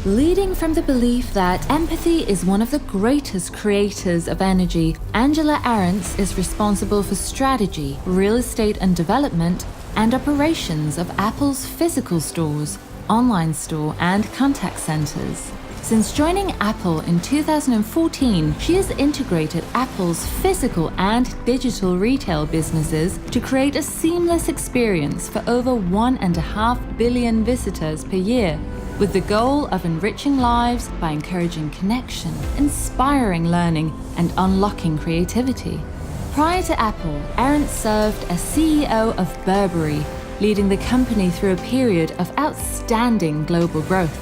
Leading from the belief that empathy is one of the greatest creators of energy, Angela Ahrendts is responsible for strategy, real estate and development, and operations of Apple's physical stores, online store, and contact centers. Since joining Apple in 2014, she has integrated Apple's physical and digital retail businesses to create a seamless experience for over 1.5 billion visitors per year, with the goal of enriching lives by encouraging connection, inspiring learning, and unlocking creativity. Prior to Apple, Ahrendts served as CEO of Burberry, leading the company through a period of outstanding global growth.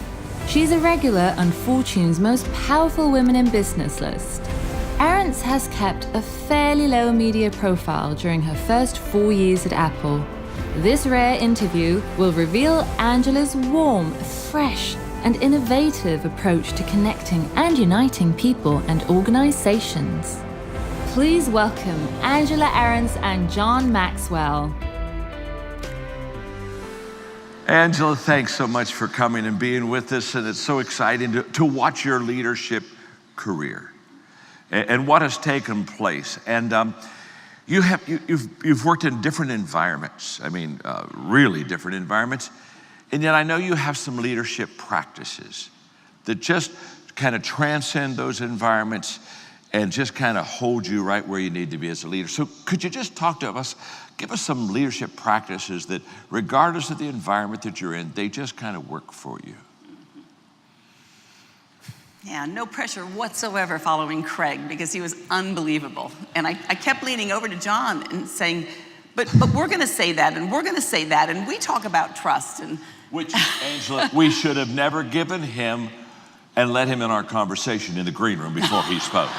She's a regular on Fortune's Most Powerful Women in Business list. Ahrendts has kept a fairly low media profile during her first 4 years at Apple. This rare interview will reveal Angela's warm, fresh, and innovative approach to connecting and uniting people and organizations. Please welcome Angela Ahrendts and John Maxwell. Angela, thanks so much for coming and being with us, and it's so exciting to watch your leadership career and what has taken place. And you've worked in different environments, really different environments, and yet I know you have some leadership practices that just kind of transcend those environments and just kind of hold you right where you need to be as a leader. So could you just talk to us, give us some leadership practices that regardless of the environment that you're in, they just kind of work for you? Yeah, no pressure whatsoever following Craig because he was unbelievable. And I kept leaning over to John and saying, but we're gonna say that and we're gonna say that and we talk about trust. Which, Angela, we should have never given him and let him in our conversation in the green room before he spoke.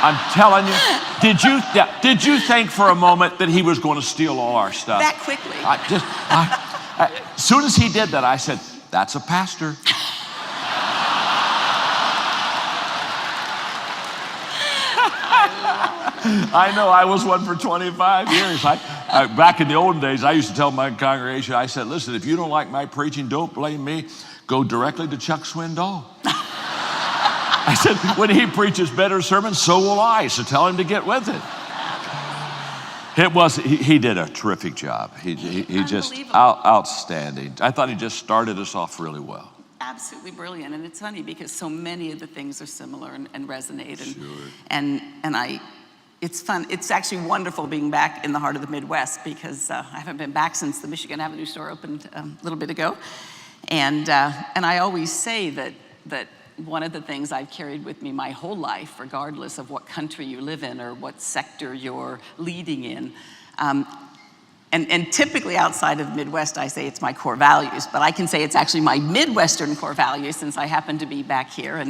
I'm telling you, did you think for a moment that he was going to steal all our stuff? That quickly. As soon as he did that, I said, that's a pastor. I know, I was one for 25 years. Back in the olden days, I used to tell my congregation, I said, listen, if you don't like my preaching, don't blame me. Go directly to Chuck Swindoll. I said, when he preaches better sermons, so will I. So tell him to get with it. He did a terrific job. He just outstanding. I thought he just started us off really well. Absolutely brilliant. And it's funny because so many of the things are similar and resonate. It's fun. It's actually wonderful being back in the heart of the Midwest because I haven't been back since the Michigan Avenue store opened a little bit ago. And I always say that one of the things I've carried with me my whole life, regardless of what country you live in or what sector you're leading in, and typically outside of the Midwest, I say it's my core values, but I can say it's actually my Midwestern core values since I happen to be back here.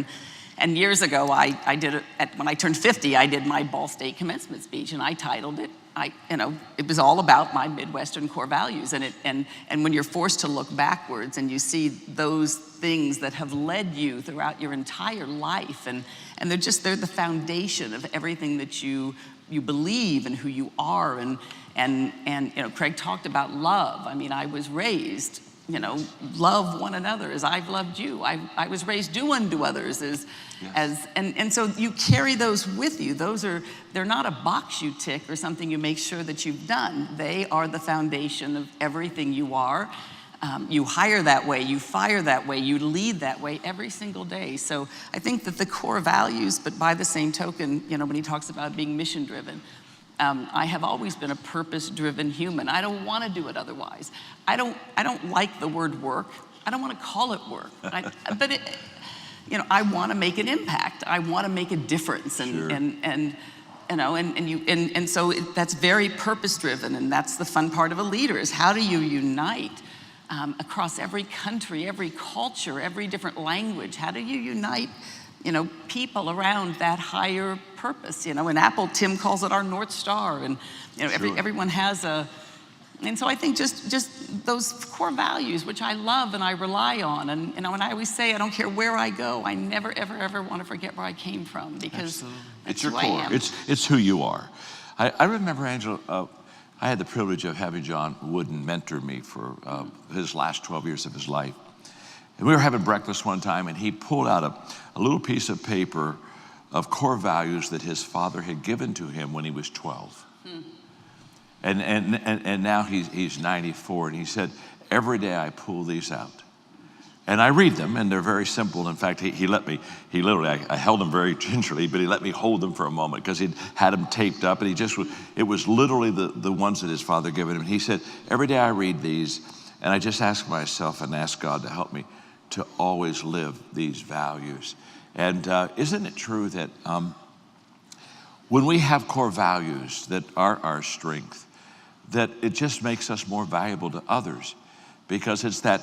And years ago, I did it when I turned 50, I did my Ball State commencement speech, and I titled it. It was all about my Midwestern core values, and when you're forced to look backwards and you see those things that have led you throughout your entire life, and they're the foundation of everything that you believe and who you are, and Craig talked about love. I was raised, love one another as I've loved you. I was raised do unto others and so you carry those with you. They're not a box you tick or something you make sure that you've done. They are the foundation of everything you are. You hire that way, you fire that way, you lead that way every single day. So I think that the core values, but by the same token, when he talks about being mission driven, I have always been a purpose-driven human. I don't want to do it otherwise. I don't like the word work. I don't want to call it work. I want to make an impact. I want to make a difference, and so that's very purpose-driven, and that's the fun part of a leader is how do you unite across every country, every culture, every different language? How do you unite? People around that higher purpose. In Apple, Tim calls it our North Star, and everyone has a. And so I think just those core values, which I love and I rely on, and when I always say I don't care where I go, I never ever ever want to forget where I came from because it's your core. It's who you are. I remember, Angela. I had the privilege of having John Wooden mentor me for his last 12 years of his life. And we were having breakfast one time, and he pulled out a little piece of paper of core values that his father had given to him when he was 12. And now he's 94, and he said, every day I pull these out. And I read them, and they're very simple. In fact, he let me, I held them very gingerly, but he let me hold them for a moment because he'd had them taped up, and it was literally the ones that his father given him. And he said, every day I read these, and I just ask myself and ask God to help me to always live these values. And isn't it true that when we have core values that are our strength, that it just makes us more valuable to others? Because it's that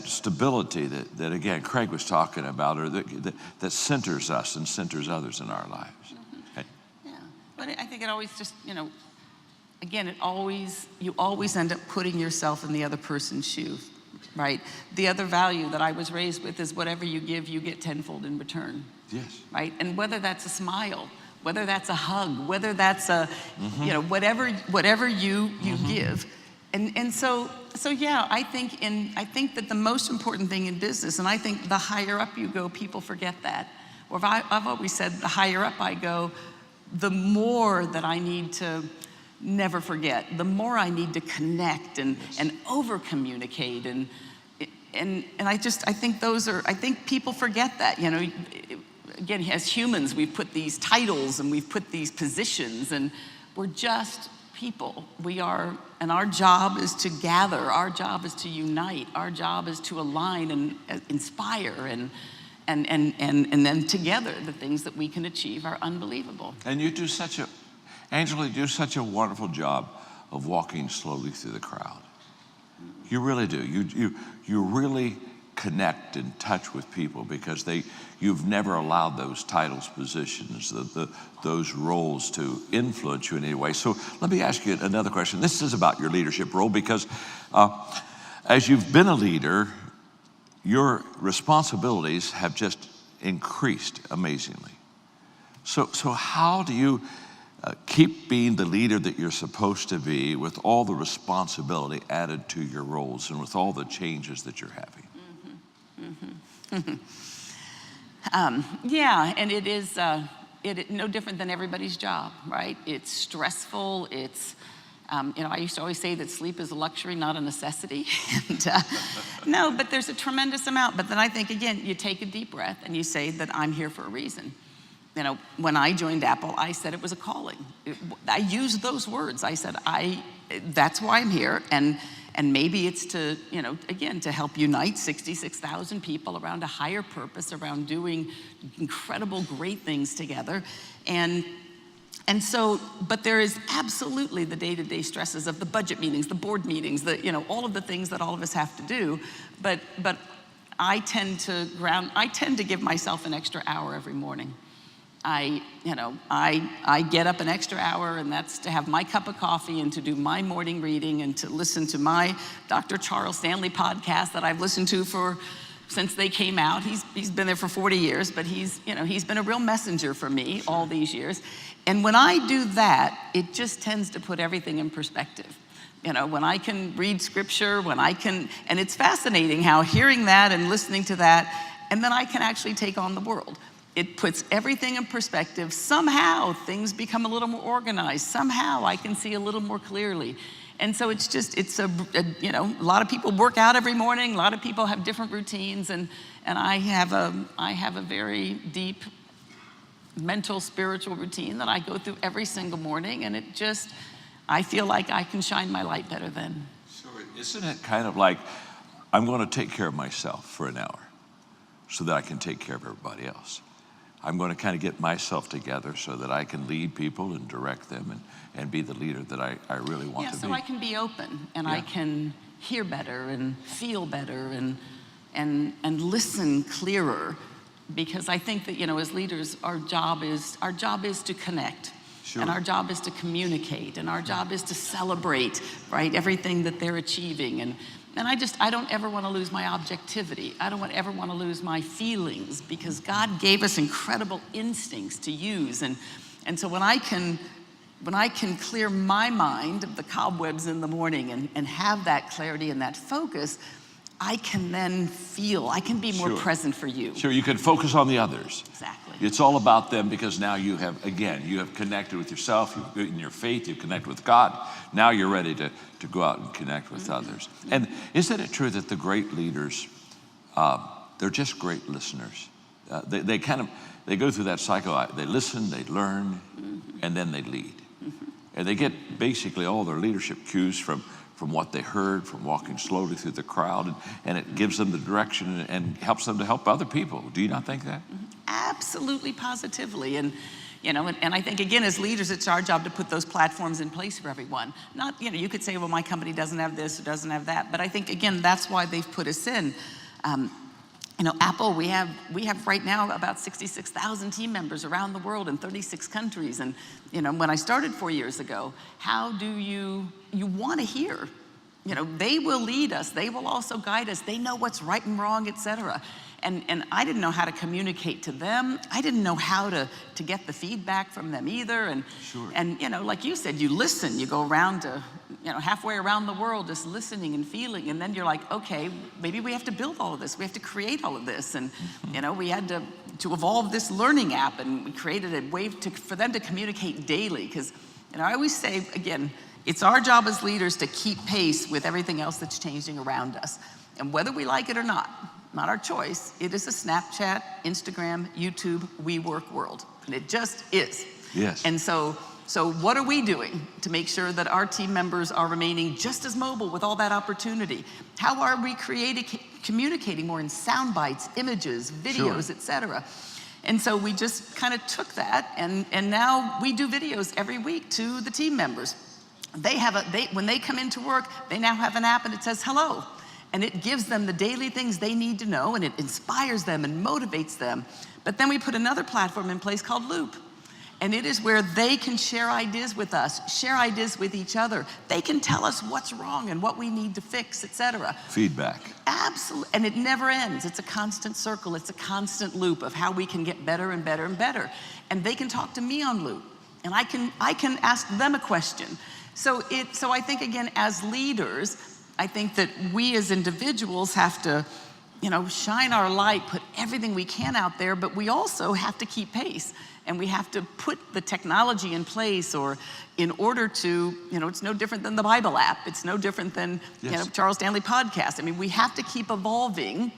stability that again, Craig was talking about, or that centers us and centers others in our lives. Okay. Yeah, but I think it always just, again, you always end up putting yourself in the other person's shoes, right? The other value that I was raised with is whatever you give, you get tenfold in return. Yes. Right, and whether that's a smile, whether that's a hug, whether that's a, whatever you give. And so yeah, I think that the most important thing in business, and I think the higher up you go, people forget that. Or I've always said, the higher up I go, the more that I need to never forget, the more I need to connect and over communicate, and I think people forget that. Again, as humans, we've put these titles and we've put these positions, and we're just people. And our job is to gather, our job is to unite, our job is to align and inspire, and then together the things that we can achieve are unbelievable. And Angela, you do such a wonderful job of walking slowly through the crowd. You really do. You really connect and touch with people because you've never allowed those titles, positions, those roles to influence you in any way. So let me ask you another question. This is about your leadership role because as you've been a leader, your responsibilities have just increased amazingly. So how do you keep being the leader that you're supposed to be with all the responsibility added to your roles and with all the changes that you're having? Yeah, and it is no different than everybody's job, right? It's stressful. It's, I used to always say that sleep is a luxury, not a necessity. And, no, but there's a tremendous amount. But then I think, again, you take a deep breath and you say that I'm here for a reason. When I joined Apple, I said it was a calling. I used those words. I said, that's why I'm here. And maybe it's to, again, to help unite 66,000 people around a higher purpose, around doing incredible, great things together. And so, but there is absolutely the day-to-day stresses of the budget meetings, the board meetings, all of the things that all of us have to do. But I tend to give myself an extra hour every morning. I get up an extra hour, and that's to have my cup of coffee and to do my morning reading and to listen to my Dr. Charles Stanley podcast that I've listened to since they came out. He's been there for 40 years, but he's been a real messenger for me all these years. And when I do that, it just tends to put everything in perspective. When I can read scripture, and it's fascinating how hearing that and listening to that, and then I can actually take on the world. It puts everything in perspective. Somehow things become a little more organized. Somehow I can see a little more clearly. And so it's a lot of people work out every morning. A lot of people have different routines, and I have a very deep mental, spiritual routine that I go through every single morning, and I feel like I can shine my light better then. So isn't it kind of like, I'm going to take care of myself for an hour so that I can take care of everybody else? I'm going to kind of get myself together so that I can lead people and direct them and be the leader that I really want to be. Yeah, so I can be open, and I can hear better and feel better and listen clearer, because I think that, as leaders, our job is to connect. Sure. And our job is to communicate, and our job is to celebrate, right, everything that they're achieving. And I don't ever want to lose my objectivity. I don't ever want to lose my feelings, because God gave us incredible instincts to use. And so when I can clear my mind of the cobwebs in the morning and have that clarity and that focus, I can then feel, I can be more Sure. present for you. Sure, you can focus on the others. Exactly. It's all about them because now you have, again, you have connected with yourself, in your faith, you've connected with God. Now you're ready to go out and connect with others. And isn't it true that the great leaders, they're just great listeners? They go through that cycle. They listen, they learn, and then they lead. And they get basically all their leadership cues from what they heard, from walking slowly through the crowd, and it gives them the direction and helps them to help other people. Do you not think that? Absolutely, positively. And and I think, again, as leaders, it's our job to put those platforms in place for everyone. Not, you could say, well, my company doesn't have this or doesn't have that, but I think, again, that's why they've put us in. Apple, we have right now about 66,000 team members around the world in 36 countries. And, when I started 4 years ago, how do you want to hear? They will lead us. They will also guide us. They know what's right and wrong, et cetera. And I didn't know how to communicate to them. I didn't know how to get the feedback from them either. And, Sure. and like you said, you listen. You go around to, halfway around the world just listening and feeling. And then you're like, okay, maybe we have to build all of this. We have to create all of this. And, we had to evolve this learning app. And we created a way for them to communicate daily. Because, I always say, again, it's our job as leaders to keep pace with everything else that's changing around us. And whether we like it or not our choice, it is a Snapchat, Instagram, YouTube, WeWork world. And it just is. Yes. And so what are we doing to make sure that our team members are remaining just as mobile with all that opportunity? How are we communicating more in sound bites, images, videos, Sure. et cetera? And so we just kind of took that, and now we do videos every week to the team members. When they come into work, they now have an app and it says hello. And it gives them the daily things they need to know, and it inspires them and motivates them. But then we put another platform in place called Loop. And it is where they can share ideas with us, share ideas with each other. They can tell us what's wrong and what we need to fix, et cetera. Feedback. Absolutely, and it never ends. It's a constant circle. It's a constant loop of how we can get better and better and better. And they can talk to me on Loop, and I can ask them a question. So I think, again, as leaders, I think that we as individuals have to, shine our light, put everything we can out there, but we also have to keep pace. And we have to put the technology in place, or in order to, it's no different than the Bible app. It's no different than, Yes. Charles Stanley podcast. I mean, we have to keep evolving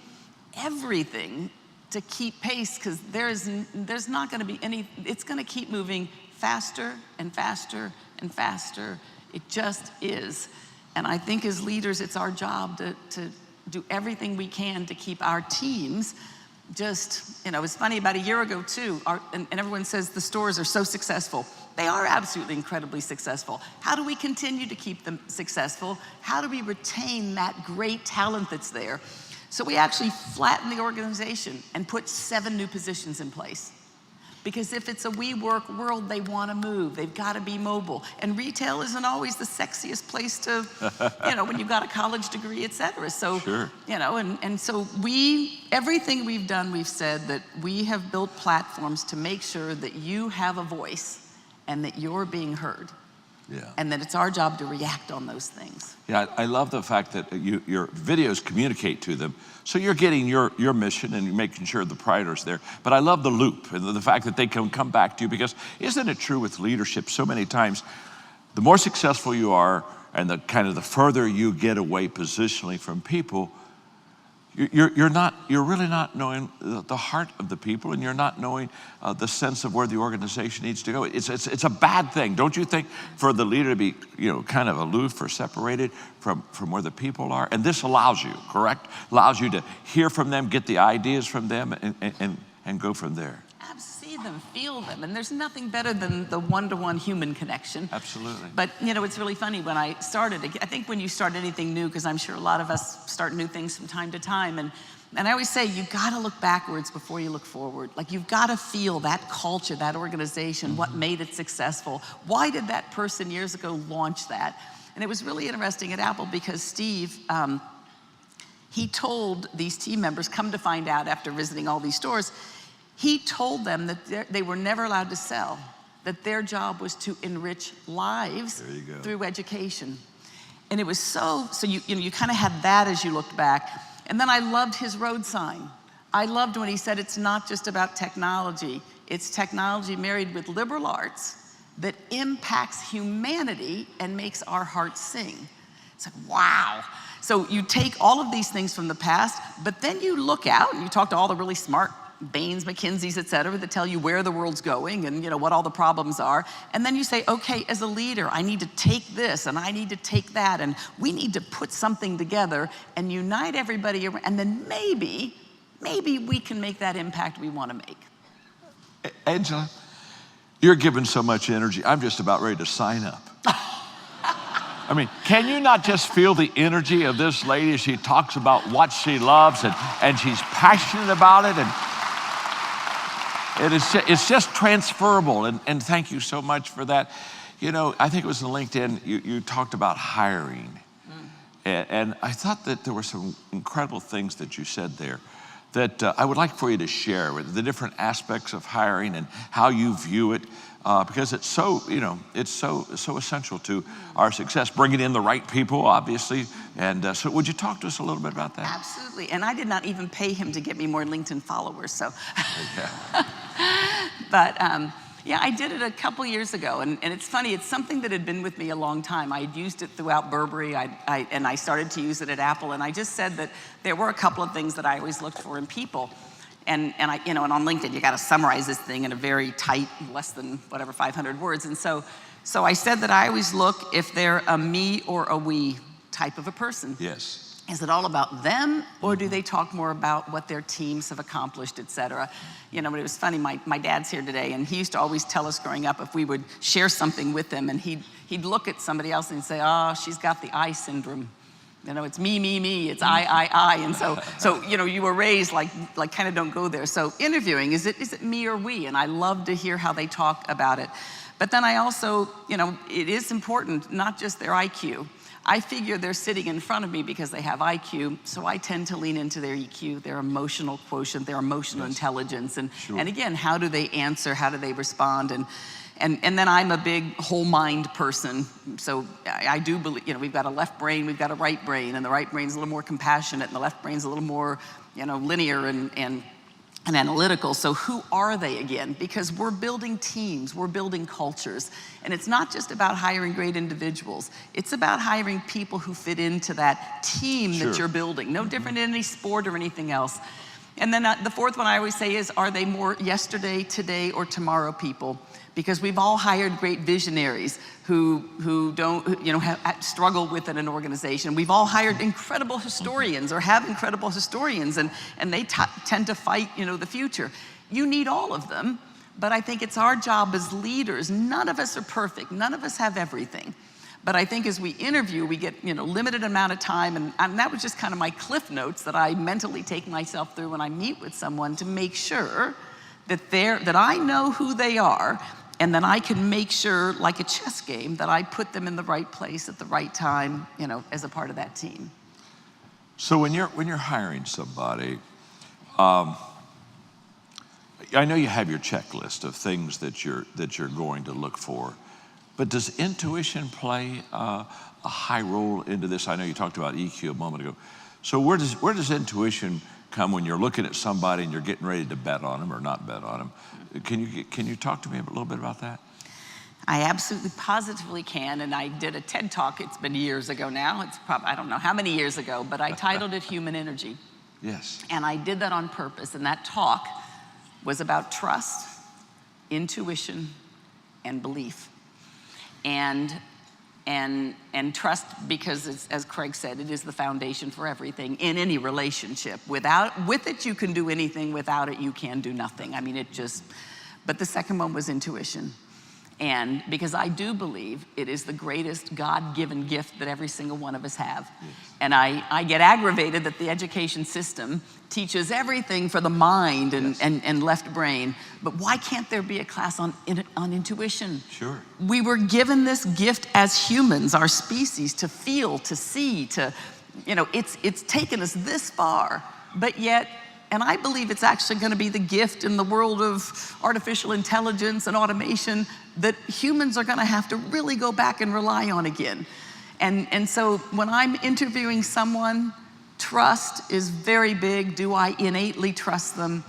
everything to keep pace, because there's not going to be it's going to keep moving faster and faster and faster. It just is. And I think as leaders, it's our job to do everything we can to keep our teams just, it's funny, about a year ago too, and everyone says the stores are so successful. They are absolutely incredibly successful. How do we continue to keep them successful? How do we retain that great talent that's there? So we actually flattened the organization and put 7 new positions in place. Because if it's a WeWork world, they want to move. They've got to be mobile. And retail isn't always the sexiest place to, when you've got a college degree, et cetera. So, Sure. and so everything we've done, we've said that we have built platforms to make sure that you have a voice and that you're being heard. Yeah. And that it's our job to react on those things. Yeah, I love the fact that your videos communicate to them. So you're getting your mission and you're making sure the priority's there. But I love the loop and the fact that they can come back to you, because isn't it true with leadership so many times, the more successful you are and the further you get away positionally from people, you're really not knowing the heart of the people, and you're not knowing the sense of where the organization needs to go. It's a bad thing, don't you think, for the leader to be kind of aloof or separated from where the people are? And this allows you, correct? Allows you to hear from them, get the ideas from them, and go from there. See them, feel them, and there's nothing better than the one-to-one human connection. Absolutely. But it's really funny, when I started, I think when you start anything new, because I'm sure a lot of us start new things from time to time, and I always say, you gotta look backwards before you look forward. Like, you've gotta feel that culture, that organization, what made it successful. Why did that person years ago launch that? And it was really interesting at Apple, because Steve, he told these team members, come to find out after visiting all these stores, he told them that they were never allowed to sell, that their job was to enrich lives through education. And it was so you kind of had that as you looked back. And then I loved his road sign. I loved when he said it's not just about technology, it's technology married with liberal arts that impacts humanity and makes our hearts sing. It's like, wow. So you take all of these things from the past, but then you look out and you talk to all the really smart Bains, McKinseys, et cetera, that tell you where the world's going and what all the problems are. And then you say, okay, as a leader, I need to take this and I need to take that, and we need to put something together and unite everybody around, and then maybe we can make that impact we want to make. Angela, you're giving so much energy. I'm just about ready to sign up. I mean, can you not just feel the energy of this lady as she talks about what she loves and she's passionate about it, and it's just transferable, and thank you so much for that. I think it was in LinkedIn, you talked about hiring, and I thought that there were some incredible things that you said there that I would like for you to share with the different aspects of hiring and how you view it, because it's so essential to our success, bringing in the right people, obviously. And so would you talk to us a little bit about that? Absolutely. And I did not even pay him to get me more LinkedIn followers, so. Yeah. But yeah, I did it a couple years ago, and it's funny, it's something that had been with me a long time. I had used it throughout Burberry, and I started to use it at Apple, and I just said that there were a couple of things that I always looked for in people. And on LinkedIn, you got to summarize this thing in a very tight, less than 500 words. And so I said that I always look if they're a me or a we type of a person. Yes. Is it all about them, or do they talk more about what their teams have accomplished, et cetera? But it was funny, my dad's here today, and he used to always tell us growing up if we would share something with him, and he'd look at somebody else and say, oh, she's got the I syndrome. It's me, it's I. And so you were raised like kind of don't go there. So interviewing, is it me or we? And I love to hear how they talk about it. But then I also, it is important, not just their IQ. I figure they're sitting in front of me because they have IQ, so I tend to lean into their EQ, their emotional quotient, their emotional intelligence. And again, how do they answer? How do they respond? And then I'm a big whole mind person. So I do believe, we've got a left brain, we've got a right brain, and the right brain's a little more compassionate, and the left brain's a little more, linear and analytical. So who are they again? Because we're building teams, we're building cultures. And it's not just about hiring great individuals. It's about hiring people who fit into that team that you're building. No different in any sport or anything else. And then the fourth one I always say is, are they more yesterday, today, or tomorrow people? Because we've all hired great visionaries who don't, have struggle with an organization. We've all hired incredible historians or have incredible historians, and they tend to fight, the future. You need all of them, but I think it's our job as leaders. None of us are perfect. None of us have everything. But I think as we interview, we get, limited amount of time, and that was just kind of my cliff notes that I mentally take myself through when I meet with someone to make sure that I know who they are, and then I can make sure, like a chess game, that I put them in the right place at the right time, as a part of that team. So when you're hiring somebody, I know you have your checklist of things that you're going to look for, but does intuition play a high role into this? I know you talked about EQ a moment ago. So where does intuition come when you're looking at somebody and you're getting ready to bet on them or not bet on them? Can you talk to me a little bit about that? I absolutely positively can, and I did a TED Talk, it's been years ago now, it's probably, I don't know how many years ago, but I titled it Human Energy. Yes. And I did that on purpose, and that talk was about trust, intuition, and belief. And trust, because as Craig said, it is the foundation for everything in any relationship. With it, you can do anything. Without it, you can do nothing. I mean, but the second one was intuition. And because I do believe it is the greatest God-given gift that every single one of us have. Yes. And I get aggravated that the education system teaches everything for the mind and left brain, but why can't there be a class on intuition? Sure. We were given this gift as humans, our species, to feel, to see, it's taken us this far, but yet, and I believe it's actually going to be the gift in the world of artificial intelligence and automation that humans are going to have to really go back and rely on again. And so when I'm interviewing someone, Trust is very big. Do I innately trust them?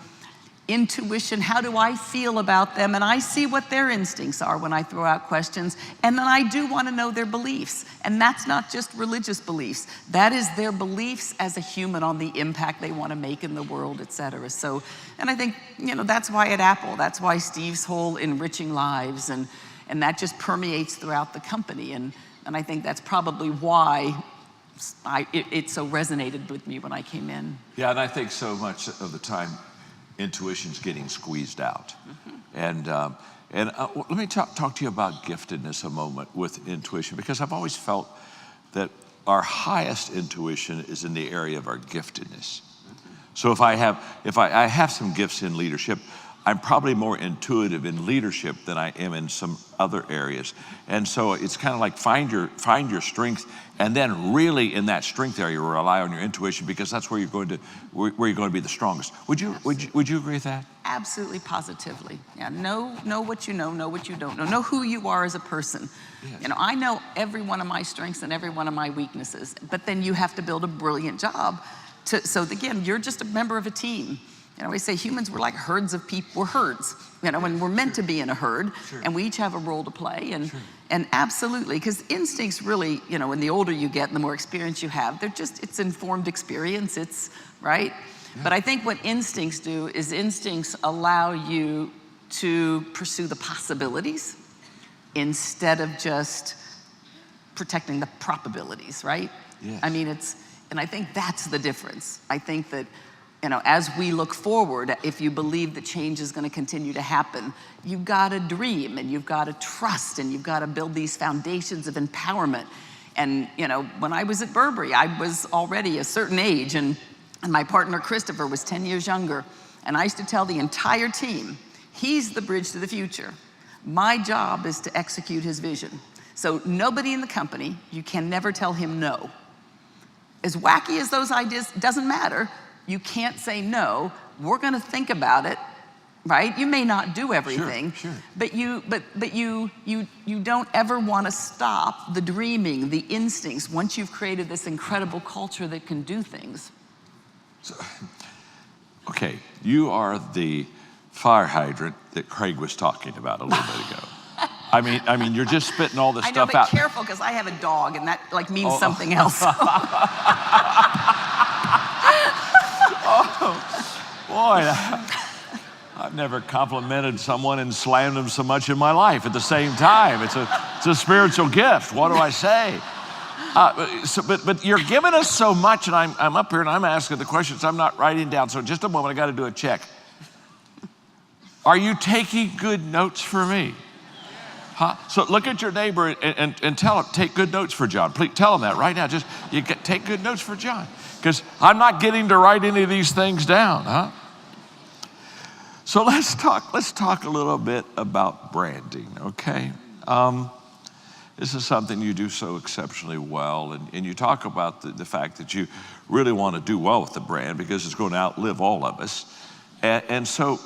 Intuition, how do I feel about them? And I see what their instincts are when I throw out questions. And then I do want to know their beliefs. And that's not just religious beliefs. That is their beliefs as a human on the impact they want to make in the world, et cetera. So, and I think, that's why at Apple, that's why Steve's whole enriching lives, and that just permeates throughout the company. And I think that's probably why it so resonated with me when I came in. Yeah, and I think so much of the time, intuition's getting squeezed out. And let me talk to you about giftedness a moment with intuition, because I've always felt that our highest intuition is in the area of our giftedness. So if I have some gifts in leadership, I'm probably more intuitive in leadership than I am in some other areas. And so it's kind of like find your strength, and then really in that strength area rely on your intuition, because that's where you're going to be the strongest. Would you agree with that? Absolutely, positively. Yeah, know what you know what you don't know. Know who you are as a person. Yes. I know every one of my strengths and every one of my weaknesses, but then you have to build a brilliant job. So again, you're just a member of a team. We say humans, we're like herds of people. We're herds, and we're meant to be in a herd, sure. And we each have a role to play. And, sure. And absolutely, because instincts really, and the older you get and the more experience you have, it's informed experience, right? Yeah. But I think what instincts do is instincts allow you to pursue the possibilities instead of just protecting the probabilities, right? Yes. And I think that's the difference. I think that, as we look forward, if you believe that change is going to continue to happen, you've got to dream, and you've got to trust, and you've got to build these foundations of empowerment. And, when I was at Burberry, I was already a certain age, and my partner Christopher was 10 years younger. And I used to tell the entire team, he's the bridge to the future. My job is to execute his vision. So nobody in the company, you can never tell him no. As wacky as those ideas, doesn't matter. You can't say no. We're going to think about it, right? You may not do everything, sure. But you don't ever want to stop the dreaming, the instincts, once you've created this incredible culture that can do things. So, okay, you are the fire hydrant that Craig was talking about a little bit ago. I mean, you're just spitting all this stuff out. I know, but careful, because I have a dog, and that means something else. Boy, I've never complimented someone and slammed them so much in my life at the same time. It's a spiritual gift. What do I say? But you're giving us so much, and I'm up here and I'm asking the questions. I'm not writing down. So just a moment, I got to do a check. Are you taking good notes for me? Huh? So look at your neighbor and tell him, take good notes for John. Please tell him that right now. Take good notes for John, because I'm not getting to write any of these things down, huh? So let's talk a little bit about branding, okay? This is something you do so exceptionally well, and you talk about the fact that you really want to do well with the brand because it's going to outlive all of us. And so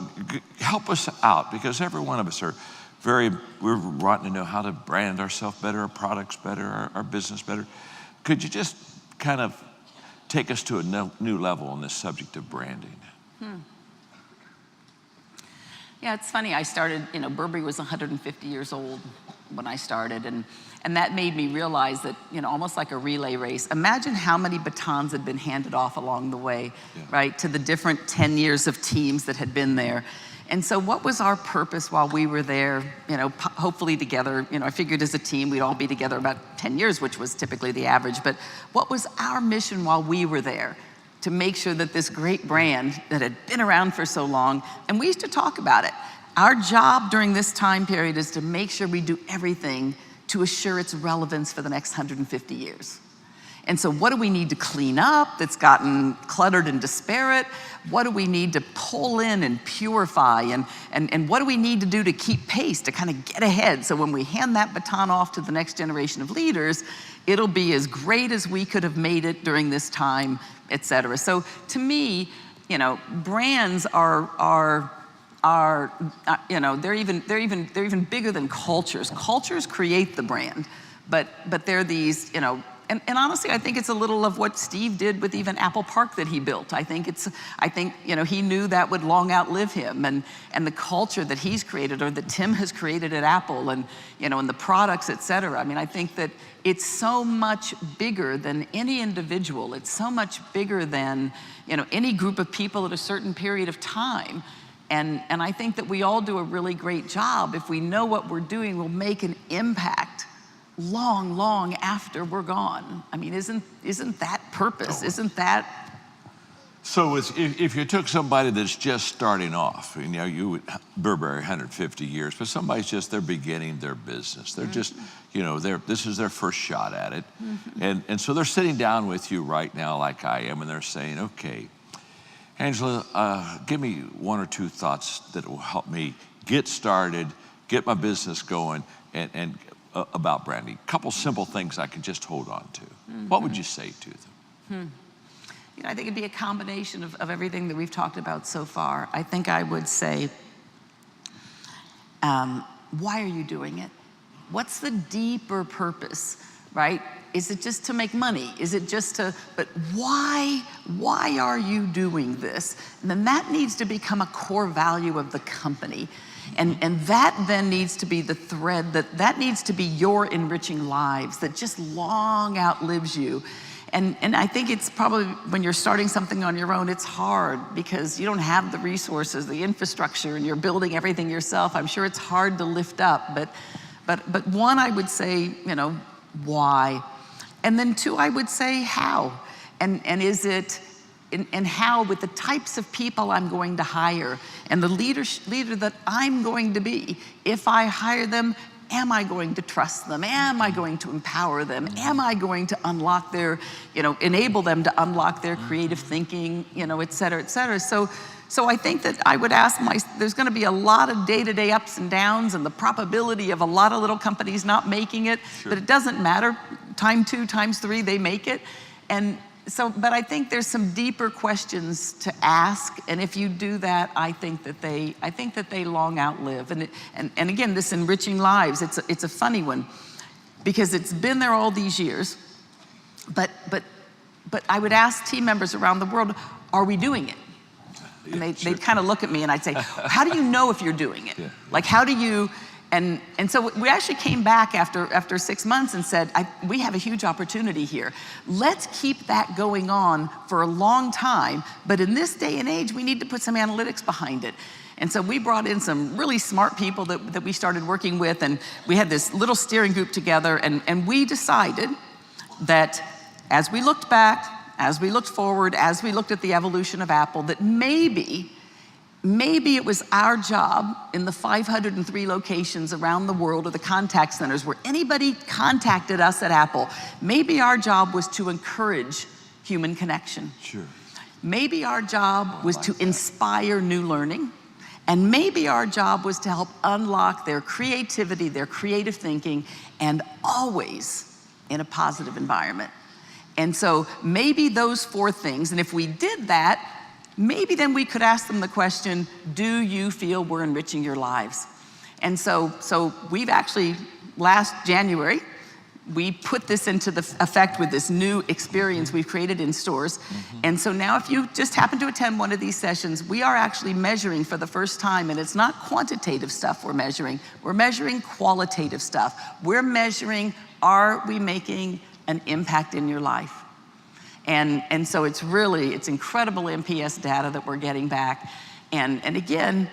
help us out, because every one of us we're wanting to know how to brand ourselves better, our products better, our business better. Could you just kind of take us to a new level on this subject of branding? Yeah, it's funny. I started, Burberry was 150 years old when I started, and that made me realize that, almost like a relay race. Imagine how many batons had been handed off along the way, yeah. Right, to the different 10 years of teams that had been there. And so what was our purpose while we were there, hopefully together? I figured as a team we'd all be together about 10 years, which was typically the average. But what was our mission while we were there? To make sure that this great brand that had been around for so long, and we used to talk about it, our job during this time period is to make sure we do everything to assure its relevance for the next 150 years. And so what do we need to clean up that's gotten cluttered and disparate? What do we need to pull in and purify? And what do we need to do to keep pace, to kind of get ahead? So when we hand that baton off to the next generation of leaders, it'll be as great as we could have made it during this time, et cetera. So to me, brands are they're even bigger than cultures. Cultures create the brand, but they're these, and honestly, I think it's a little of what Steve did with even Apple Park that he built. I think he knew that would long outlive him, and the culture that he's created, or that Tim has created at Apple, and and the products, et cetera. I mean, I think that it's so much bigger than any individual. It's so much bigger than any group of people at a certain period of time. And I think that we all do a really great job. If we know what we're doing, we'll make an impact long, long after we're gone. I mean, isn't that purpose? Isn't that? So if you took somebody that's just starting off, Burberry 150 years, but somebody's they're beginning their business. They're just, this is their first shot at it. And so they're sitting down with you right now like I am, and they're saying, okay, Angela, give me one or two thoughts that will help me get started, get my business going, and about branding. A couple simple things I can just hold on to. What would you say to them? I think it'd be a combination of everything that we've talked about so far. I think I would say, why are you doing it? What's the deeper purpose, right? Is it just to make money? Is it just but why are you doing this? And then that needs to become a core value of the company. And that then needs to be the thread, that needs to be your enriching lives, that just long outlives you. And I think it's probably, when you're starting something on your own, it's hard because you don't have the resources, the infrastructure, and you're building everything yourself. I'm sure it's hard to lift up, but one, I would say, why? And then two, I would say how. And is it, and how, with the types of people I'm going to hire and the leader that I'm going to be. If I hire them, am I going to trust them? Am I going to empower them? Am I going to unlock their, enable them to unlock their creative thinking, et cetera, et cetera. So I think that I would ask there's going to be a lot of day-to-day ups and downs, and the probability of a lot of little companies not making it, but it doesn't matter. Time 2, times 3, they make it. And so, but I think there's some deeper questions to ask, and if you do that, I think that they long outlive. And again, this enriching lives, it's a funny one, because it's been there all these years, but I would ask team members around the world, are we doing it? And they'd kind of look at me, and I'd say, how do you know if you're doing it? Like, how do you? And so we actually came back after 6 months and said, we have a huge opportunity here. Let's keep that going on for a long time, but in this day and age, we need to put some analytics behind it. And so we brought in some really smart people that we started working with, and we had this little steering group together, and we decided that as we looked back, as we looked forward, as we looked at the evolution of Apple, that maybe it was our job in the 503 locations around the world, or the contact centers where anybody contacted us at Apple, maybe our job was to encourage human connection. Sure. Maybe our job was to inspire new learning, and maybe our job was to help unlock their creativity, their creative thinking, and always in a positive environment. And so maybe those 4 things, and if we did that, maybe then we could ask them the question, do you feel we're enriching your lives? And so we've actually, last January, we put this into the effect with this new experience we've created in stores. And so now if you just happen to attend one of these sessions, we are actually measuring for the first time, and it's not quantitative stuff we're measuring qualitative stuff. We're measuring, are we making an impact in your life? And so it's incredible NPS data that we're getting back. And again,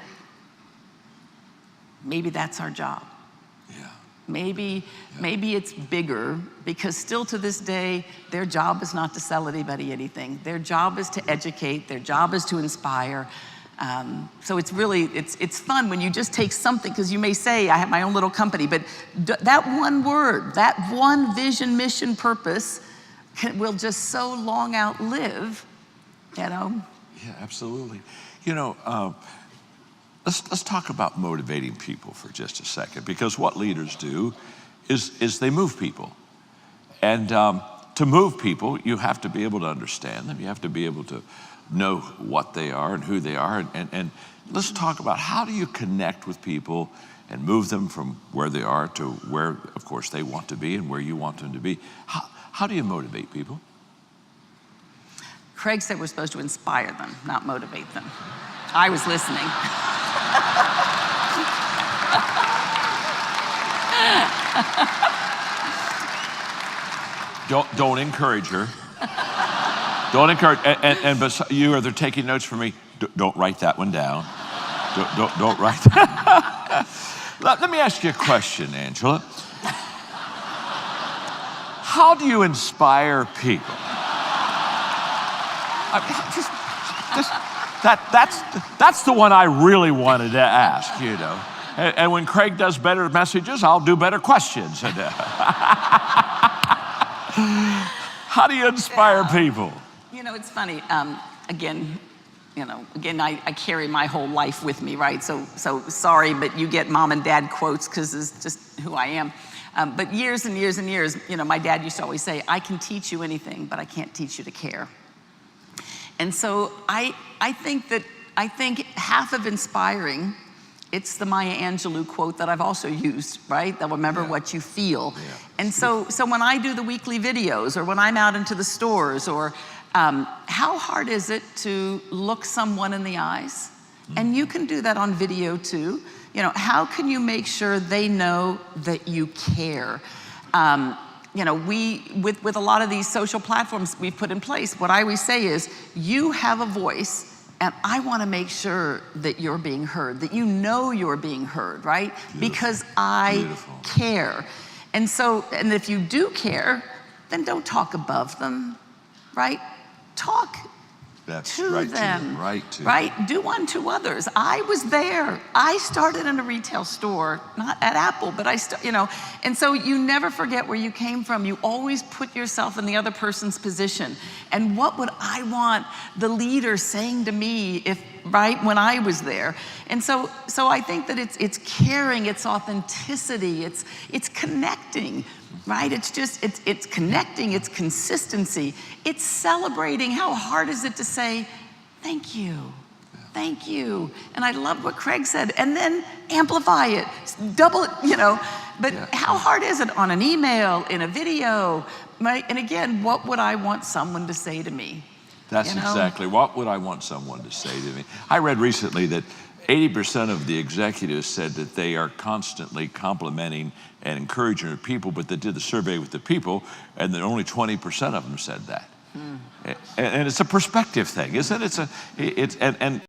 maybe that's our job. Yeah. Maybe it's bigger, because still to this day, their job is not to sell anybody anything. Their job is to educate, their job is to inspire. So it's fun when you just take something, because you may say, I have my own little company, but that one word, that one vision, mission, purpose, will just so long outlive, Yeah, absolutely. Let's talk about motivating people for just a second, because what leaders do is they move people. And to move people, you have to be able to understand them. You have to be able to know what they are and who they are. And let's talk about, how do you connect with people and move them from where they are to where, of course, they want to be and where you want them to be. How do you motivate people? Craig said we're supposed to inspire them, not motivate them. I was listening. Don't encourage her. Don't encourage, and you are there taking notes for me. Don't write that one down. Don't write that. Let me ask you a question, Angela. How do you inspire people? That's the one I really wanted to ask, you know. And when Craig does better messages, I'll do better questions. How do you inspire people? You know, it's funny. Again, I carry my whole life with me, right? So sorry, but you get mom and dad quotes because it's just who I am. But years and years and years, you know, my dad used to always say, I can teach you anything, but I can't teach you to care. And so I think half of inspiring, it's the Maya Angelou quote that I've also used, right? That remember what you feel. Yeah. And so when I do the weekly videos, or when I'm out into the stores, or how hard is it to look someone in the eyes? And you can do that on video too. You know, how can you make sure they know that you care? You know, with a lot of these social platforms we've put in place, what I always say is, you have a voice, and I want to make sure that you're being heard, that you know you're being heard, right? Beautiful. Because I care. And so, and if you do care, then don't talk above them, right? Talk to them, right? Do unto others. I was there. I started in a retail store, not at Apple, but you know, and so you never forget where you came from. You always put yourself in the other person's position. And what would I want the leader saying to me when I was there? And so I think that it's caring, it's authenticity, it's connecting. Right? It's connecting, it's consistency. It's celebrating. How hard is it to say, thank you, thank you. And I love what Craig said. And then amplify it, double it, you know. But how hard is it on an email, in a video? Right? And again, what would I want someone to say to me? That's exactly, what would I want someone to say to me? I read recently that 80% of the executives said that they are constantly complimenting and encouraging their people, but they did the survey with the people, and then only 20% of them said that. And it's a perspective thing, isn't it? And